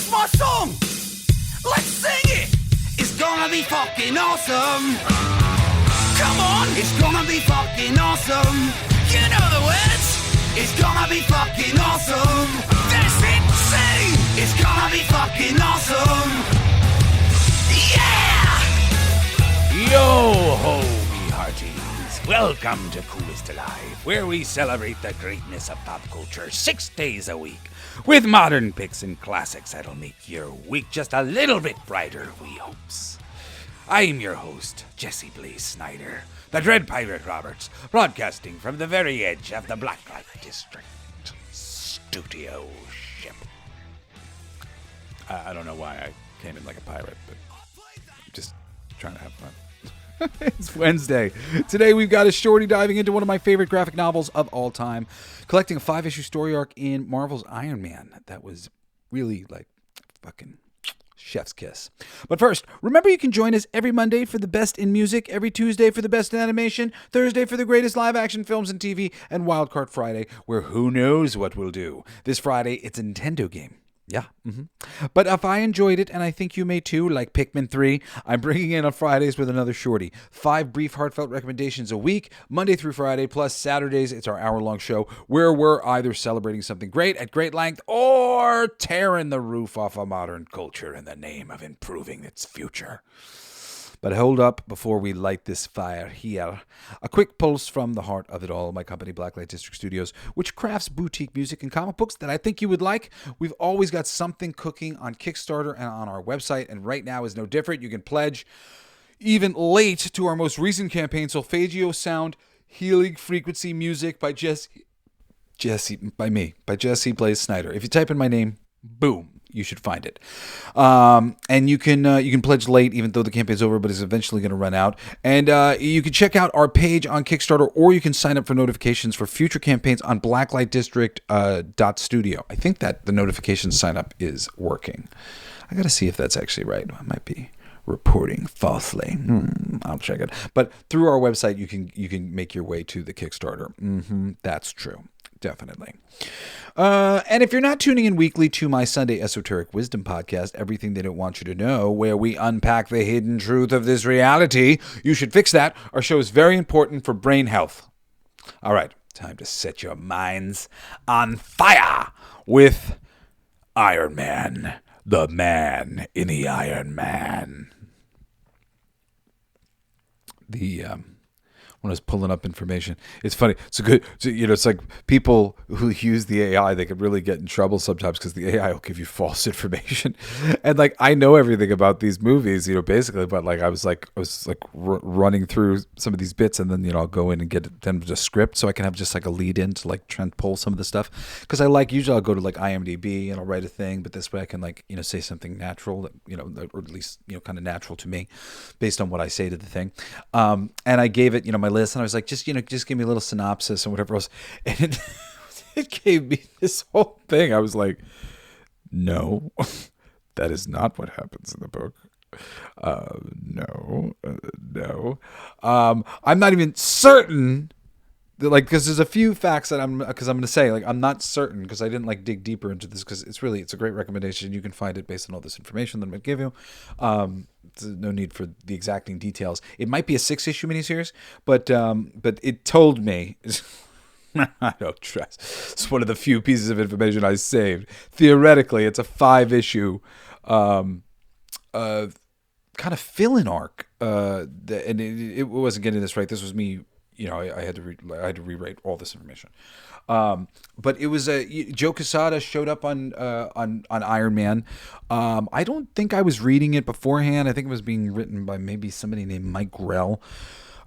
That's my song! Let's sing it! It's gonna be fucking awesome! Come on! It's gonna be fucking awesome! You know the words! It's gonna be fucking awesome! That's insane! It's gonna be fucking awesome! Yeah! Yo ho, me hearties. Welcome to Coolest Alive, where we celebrate the greatness of pop culture 6 days a week with modern picks and classics that'll make your week just a little bit brighter, we hopes. I'm your host, Jesse Blaze Snider, the Dread Pirate Roberts, broadcasting from the very edge of the Blacklight District studio ship. I don't know why I came in like a pirate, but I'm just trying to have fun. It's Wednesday. Today we've got a shorty diving into one of my favorite graphic novels of all time, collecting a 5-issue story arc in Marvel's Iron Man. That was really like fucking chef's kiss. But first, remember you can join us every Monday for the best in music, every Tuesday for the best in animation, Thursday for the greatest live action films and TV, and Wildcard Friday, where who knows what we'll do. This Friday, it's a Nintendo game. Yeah. But if I enjoyed it, and I think you may too, like Pikmin 3, I'm bringing in on Fridays with another shorty. 5 brief, heartfelt recommendations a week, Monday through Friday, plus Saturdays, it's our hour-long show where we're either celebrating something great at great length or tearing the roof off of modern culture in the name of improving its future. But hold up before we light this fire here. A quick pulse from the heart of it all, my company, Blacklight District Studios, which crafts boutique music and comic books that I think you would like. We've always got something cooking on Kickstarter and on our website, and right now is no different. You can pledge even late to our most recent campaign, Solfeggio Sound Healing Frequency Music by Jesse Blaze Snider. If you type in my name, boom, you should find it. And you can pledge late, even though the campaign's over, but it's eventually going to run out. And you can check out our page on Kickstarter, or you can sign up for notifications for future campaigns on blacklightdistrict.studio. I think that the notification sign up is working. I got to see if that's actually right. I might be reporting falsely. I'll check it. But through our website, you can make your way to the Kickstarter. That's true. Definitely. And if you're not tuning in weekly to my Sunday Esoteric Wisdom podcast, Everything They Don't Want You to Know, where we unpack the hidden truth of this reality, you should fix that. Our show is very important for brain health. All right, time to set your minds on fire with Iron Man, the man in the Iron Man. When I was pulling up information, it's funny. It's like people who use the AI, they could really get in trouble sometimes because the AI will give you false information. And like, I know everything about these movies, basically, but like I was running through some of these bits, and then I'll go in and get them the script so I can have just like a lead in to like try and pull some of the stuff, because usually I'll go to like IMDb and I'll write a thing, but this way I can say something natural that or at least kind of natural to me based on what I say to the thing. And I gave it my list, and I was like, just give me a little synopsis and whatever else, and it gave me this whole thing. I was like, no, that is not what happens in the book. No. I'm not even certain that, because there's a few facts that I'm going to say, I'm not certain, because I didn't dig deeper into this, because it's a great recommendation. You can find it based on all this information that I'm going to give you. There's no need for the exacting details. It might be a 6-issue miniseries, but it told me. I don't trust. It's one of the few pieces of information I saved. Theoretically, it's a 5-issue kind of fill-in arc. And it wasn't getting this right. This was me. I had to rewrite all this information. But it was Joe Quesada showed up on Iron Man. I don't think I was reading it beforehand. I think it was being written by maybe somebody named Mike Grell.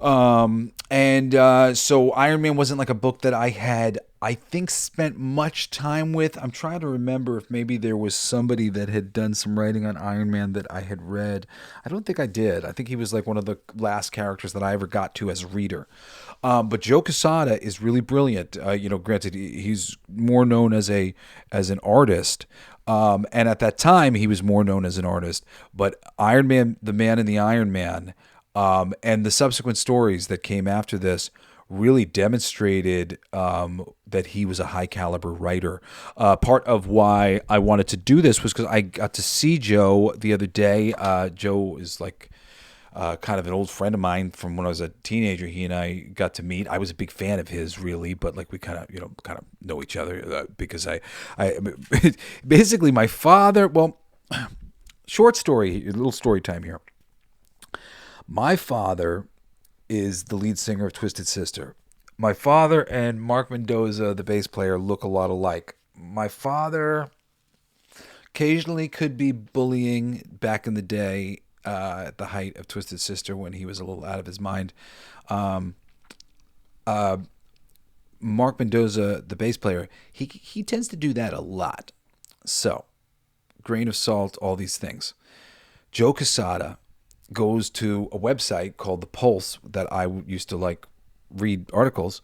So Iron Man wasn't like a book that I had, I think, spent much time with. I'm trying to remember if maybe there was somebody that had done some writing on Iron Man that I had read. I don't think I did. I think he was like one of the last characters that I ever got to as a reader. But Joe Quesada is really brilliant. Granted, he's more known as an artist. And at that time, he was more known as an artist. But Iron Man, the Man in the Iron Man, and the subsequent stories that came after this really demonstrated that he was a high caliber writer. Part of why I wanted to do this was because I got to see Joe the other day. Joe is like kind of an old friend of mine from when I was a teenager. He and I got to meet. I was a big fan of his, really, but like we kind of know each other because I basically my father. Well, short story, a little story time here. My father is the lead singer of Twisted Sister. My father and Mark Mendoza, the bass player, look a lot alike. My father occasionally could be bullying back in the day at the height of Twisted Sister when he was a little out of his mind. Mark Mendoza, the bass player, he tends to do that a lot. So, grain of salt, all these things. Joe Quesada goes to a website called The Pulse that I used to like read articles,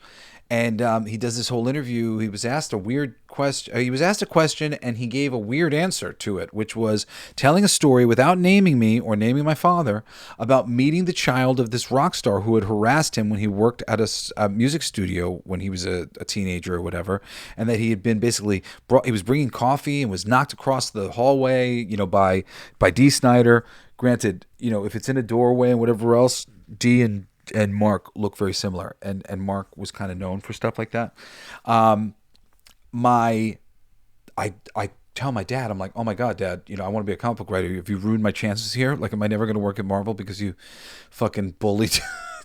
and he does this whole interview. He was asked a weird question. He was asked a question, and he gave a weird answer to it, which was telling a story without naming me or naming my father about meeting the child of this rock star who had harassed him when he worked at a music studio when he was a teenager or whatever, and that he had been basically he was bringing coffee and was knocked across the hallway, by D. Snider. Granted, if it's in a doorway and whatever else, D and Mark look very similar, and Mark was kind of known for stuff like that. I tell my dad, I'm like, oh my God, Dad, I want to be a comic book writer. Have you ruined my chances here? Like, am I never going to work at Marvel because you fucking bullied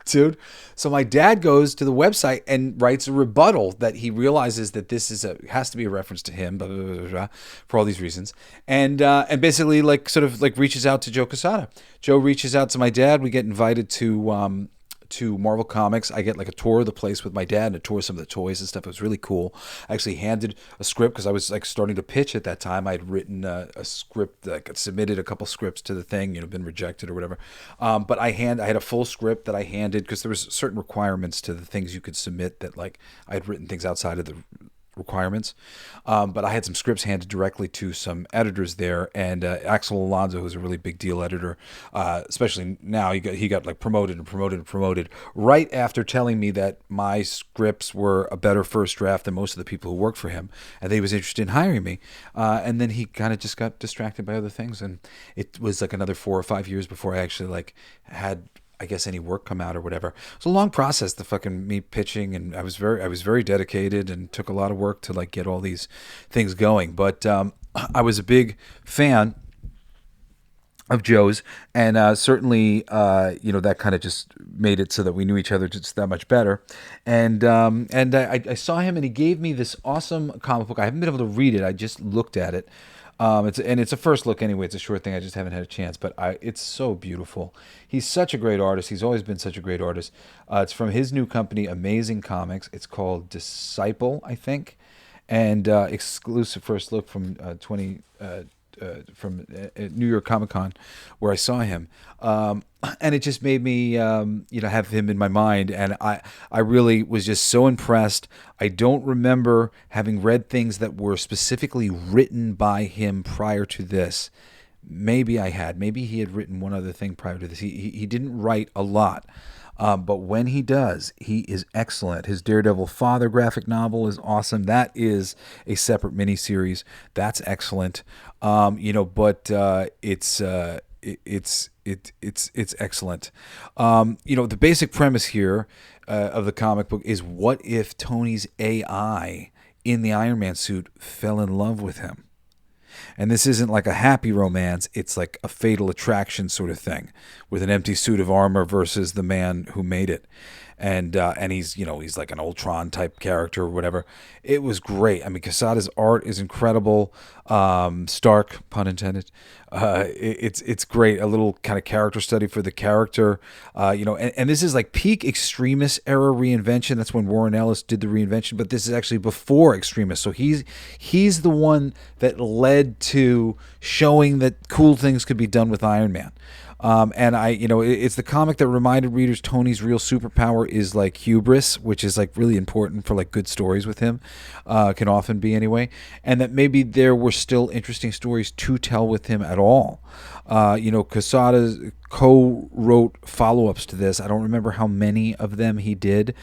dude? So my dad goes to the website and writes a rebuttal that he realizes that this has to be a reference to him, blah, blah, blah, blah, blah, for all these reasons, and basically reaches out to Joe Quesada. Joe reaches out to my dad. We get invited to Marvel Comics. I get like a tour of the place with my dad and a tour of some of the toys and stuff. It was really cool. I actually handed a script because I was like starting to pitch at that time. I had written a script, like submitted a couple scripts to the thing, been rejected or whatever. But I had a full script that I handed because there was certain requirements to the things you could submit that like I had written things outside of the requirements, but I had some scripts handed directly to some editors there, and Axel Alonso, who's a really big deal editor, especially now, he got like promoted right after telling me that my scripts were a better first draft than most of the people who worked for him, and that he was interested in hiring me, and then he kind of just got distracted by other things, and it was like another 4 or 5 years before I actually like had, I guess, any work come out or whatever. It was a long process, the fucking me pitching, and I was very dedicated and took a lot of work to like get all these things going. But I was a big fan of Joe's, and certainly that kind of just made it so that we knew each other just that much better. And I saw him, and he gave me this awesome comic book. I haven't been able to read it. I just looked at it. It's a first look anyway. It's a short thing. I just haven't had a chance, but it's so beautiful. He's such a great artist. He's always been such a great artist. It's from his new company, Amazing Comics. It's called Disciple, I think, and exclusive first look from New York Comic Con, where I saw him, and it just made me have him in my mind, and I really was just so impressed. I don't remember having read things that were specifically written by him prior to this. Maybe I had. Maybe he had written one other thing prior to this. He didn't write a lot. But when he does, he is excellent. His Daredevil Father graphic novel is awesome. That is a separate miniseries. That's excellent. But it's excellent. The basic premise here of the comic book is, what if Tony's AI in the Iron Man suit fell in love with him? And this isn't like a happy romance. It's like a fatal attraction sort of thing, with an empty suit of armor versus the man who made it. And he's like an Ultron type character or whatever. It was great. I mean, Quesada's art is incredible. Stark, pun intended. It's great. A little kind of character study for the character. And this is like peak Extremis era reinvention. That's when Warren Ellis did the reinvention. But this is actually before Extremis. So he's the one that led to showing that cool things could be done with Iron Man. It's the comic that reminded readers Tony's real superpower is like hubris, which is like really important for like good stories with him, can often be anyway, and that maybe there were still interesting stories to tell with him at all. Quesada co-wrote follow-ups to this. I don't remember how many of them he did,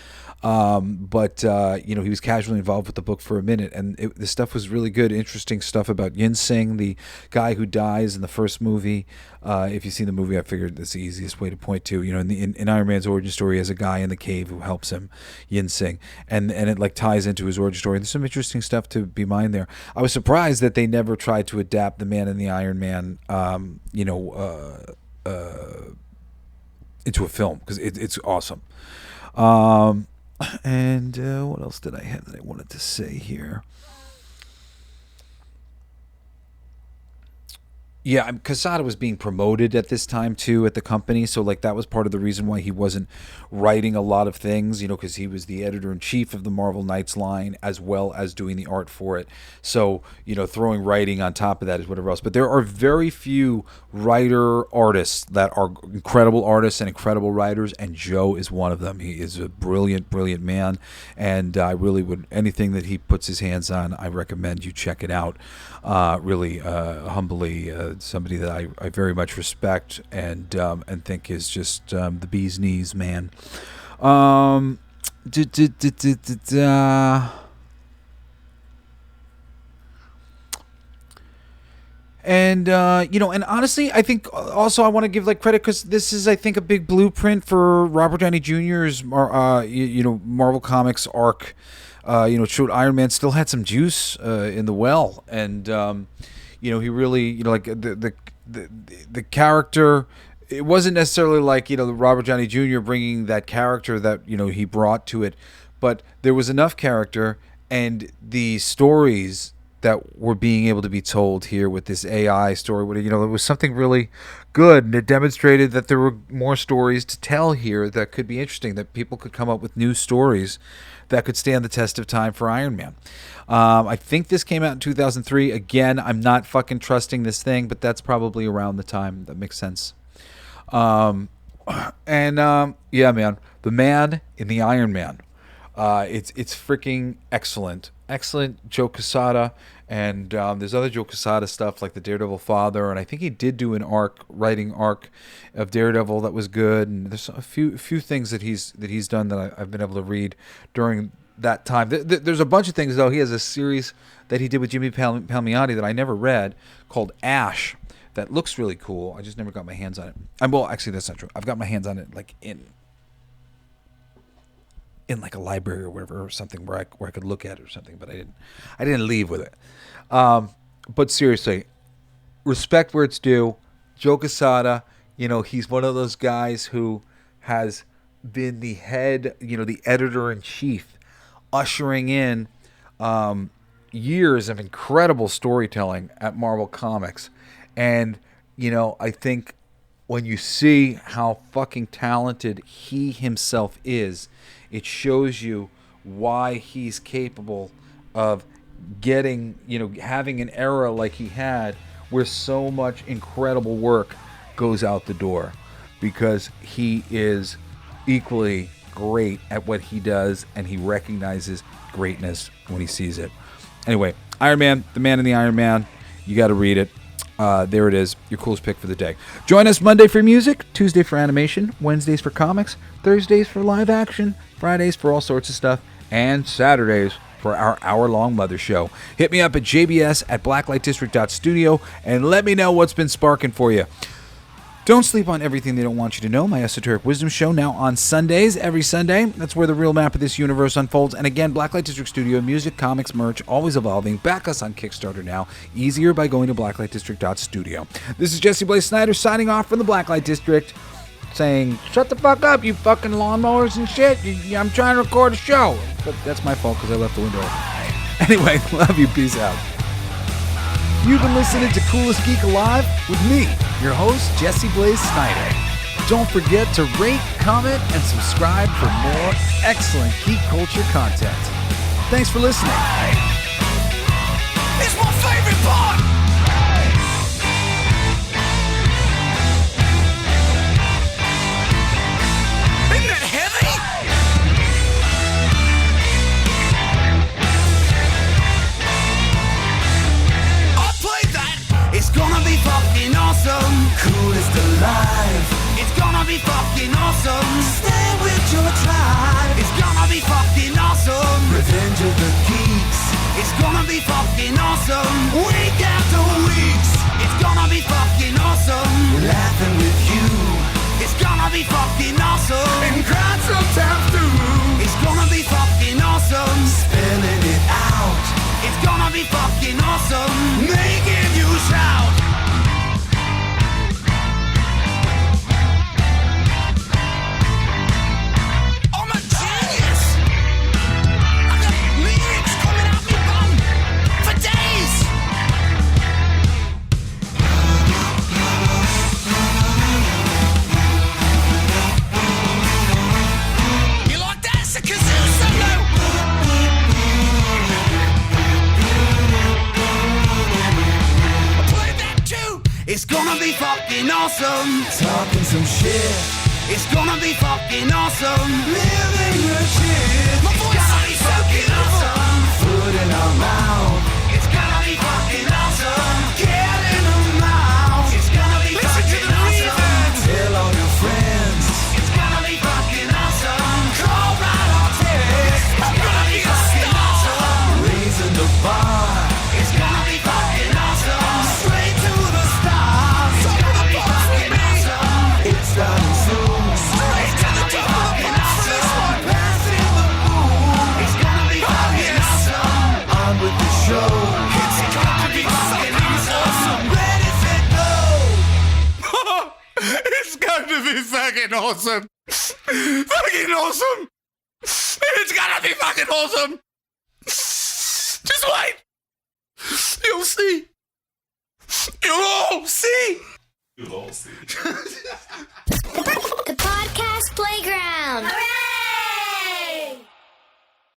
but he was casually involved with the book for a minute, and the stuff was really good. Interesting stuff about Ginseng, the guy who dies in the first movie. If you've seen the movie, I figured that's the easiest way to point to. In Iron Man's origin story, he has a guy in the cave who helps him, Ginseng, and it like ties into his origin story. And there's some interesting stuff to be mined there. I was surprised that they never tried to adapt the Man in the Iron Man, into a film, because it's awesome. And what else did I have that I wanted to say here? Yeah, Quesada was being promoted at this time too at the company, so like that was part of the reason why he wasn't writing a lot of things, because he was the editor-in-chief of the Marvel Knights line as well as doing the art for it. So, throwing writing on top of that is whatever else. But there are very few writer-artists that are incredible artists and incredible writers, and Joe is one of them. He is a brilliant, brilliant man, and I really would, anything that he puts his hands on, I recommend you check it out. Really, humbly, somebody that I very much respect and think is just the bee's knees, man. And and honestly, I think also I want to give like credit, because this is, I think, a big blueprint for Robert Downey Jr.'s Marvel Comics arc. It showed Iron Man still had some juice in the well, and he really, like the character. It wasn't necessarily like Robert Downey Jr. bringing that character that he brought to it, but there was enough character, and the stories that were being able to be told here with this AI story, it was something really good, and it demonstrated that there were more stories to tell here that could be interesting, that people could come up with new stories that could stand the test of time for Iron Man. I think this came out in 2003. Again, I'm not fucking trusting this thing, but that's probably around the time. That makes sense. Yeah, man, the Man in the Iron Man. It's freaking excellent. Excellent Joe Quesada, and there's other Joe Quesada stuff like the Daredevil father, and I think he did do an writing arc of Daredevil that was good, and there's a few things that he's done that I've been able to read during that time. There's a bunch of things though. He has a series that he did with Jimmy Palmiotti that I never read called Ash that looks really cool. I just never got my hands on it. Well, actually, that's not true. I've got my hands on it like in like a library or whatever, or something where I could look at it or something, but I didn't leave with it. But seriously, respect where it's due. Joe Quesada, he's one of those guys who has been the head, the editor-in-chief, ushering in years of incredible storytelling at Marvel Comics. And, I think when you see how fucking talented he himself is, it shows you why he's capable of getting, having an era like he had where so much incredible work goes out the door, because he is equally great at what he does, and he recognizes greatness when he sees it. Anyway, Iron Man, the Man in the Iron Man, you got to read it. There it is, your coolest pick for the day. Join us Monday for music, Tuesday for animation, Wednesdays for comics, Thursdays for live action, Fridays for all sorts of stuff, and Saturdays for our hour-long Mother Show. Hit me up at jbs@blacklightdistrict.studio and let me know what's been sparking for you. Don't sleep on everything they don't want you to know. My Esoteric Wisdom Show now on Sundays, every Sunday. That's where the real map of this universe unfolds. And again, Blacklight District Studio, music, comics, merch, always evolving. Back us on Kickstarter now. Easier by going to blacklightdistrict.studio. This is Jesse Blaze Snider signing off from the Blacklight District, saying, shut the fuck up, you fucking lawnmowers and shit. I'm trying to record a show. But that's my fault because I left the window open. Anyway, love you. Peace out. You've been listening to Coolest Geek Alive with me, your host, Jesse Blaze Snider. Don't forget to rate, comment, and subscribe for more excellent geek culture content. Thanks for listening. It's my favorite part! Isn't that heavy? It's gonna be fucking awesome. Coolest most alive. It's gonna be fucking awesome. Stay with your tribe. It's gonna be fucking awesome. Revenge of the Geeks. It's gonna be fucking awesome. Week after weeks. It's gonna be fucking awesome. Laughing with you. It's gonna be fucking awesome. And crying sometimes too. It's gonna be fucking awesome. Spelling it out. It's gonna be fucking awesome. Making you shout. I'm a genius. I got lyrics coming out my bum for days. You like that? It's a kazoo solo. Play that too. It's gonna be fucking awesome. Talking some shit. It's gonna be fucking awesome. Living the shit. My voice is fucking awesome. Food in our mouth. It's gonna be fucking awesome. Get in the mouth. It's gonna be fucking awesome. Tell all your friends. It's gonna be fucking awesome. Call right or text. It's gonna be fucking awesome. Raising the bar. It's gonna be fucking awesome. Straight to the stars. It's gonna be fucking awesome. It's starting soon. Straight to the top of the awesome. Passing the moon. It's gonna be fucking awesome. On with the show. It's gonna be fucking awesome. Ready, set, go. It's gonna be fucking awesome. Fucking awesome. It's gonna be fucking awesome. Just wait. You'll see. You'll all see. You'll all see. The podcast playground. Hooray!